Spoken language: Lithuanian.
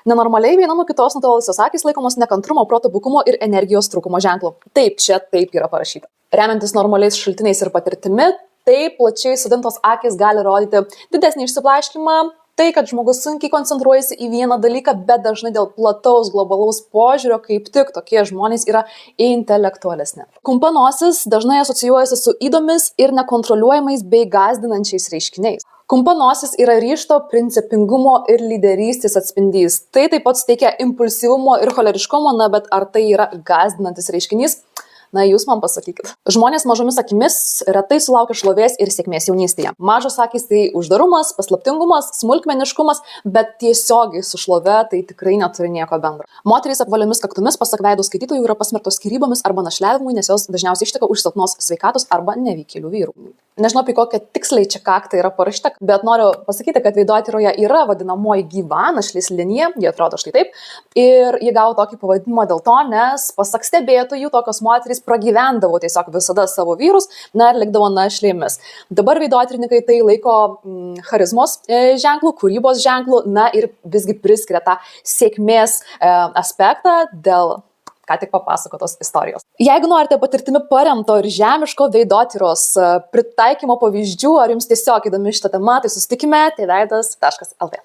Nenormaliai viena nuo kitos nutolusios akys laikomos nekantrumo, proto bukumo ir energijos trūkumo ženklų. Taip, čia taip yra parašyta. Remiantis normaliais šaltiniais ir patirtimi, taip plačiai sudintos akys gali rodyti didesnį išsiblaškimą, tai, kad žmogus sunkiai koncentruojasi į vieną dalyką, bet dažnai dėl plataus globalaus požiūrio kaip tik tokie žmonės yra intelektualesni. Kumpa nosis dažnai asocijuojasi su įdomis ir nekontroliuojamais bei gąsdinančiais reiškiniais. Kumpa nosis yra ryžto, principingumo ir lyderystės atspindys. Tai taip pat suteikia impulsyvumo ir choleriškumo, bet ar tai yra gąsdinantis reiškinys? Na, jūs man pasakykit. Žmonės mažomis akimis retai sulaukia šlovės ir sėkmės jaunystėje. Mažos akys tai uždarumas, paslaptingumas, smulkmeniškumas, bet tiesiogiai su šlove tai tikrai neturi nieko bendro. Moterys apvaliomis kaktomis, pasak veidų skaitytojų, yra pasmerktos skyrybomis arba našliavimui, nes jos dažniausiai išteka už silpnos sveikatos arba nevykėlių vyrų. Nežinau, apie kokią tiksliai čia kaktą yra parašyta, bet noriu pasakyti, kad veidotyroje yra vadinamoji gyva našlės linija, jie atrodo štai taip, ir jie gavo tokį pavadinimą dėl to, nes pasak stebėtojų tokios moterys pragyvendavo tiesiog visada savo vyrus, na ir likdavo našlėmis. Dabar veidotyrininkai tai laiko charizmos ženklų, kūrybos ženklų, na ir visgi priskiria tą sėkmės aspektą dėl ką tik papasakotos istorijos. Jeigu norite patirtimi paremto ir žemiško veidotyros pritaikymo pavyzdžių, ar jums tiesiog įdomi šitą temą, tai susitikime tėveidas.lt.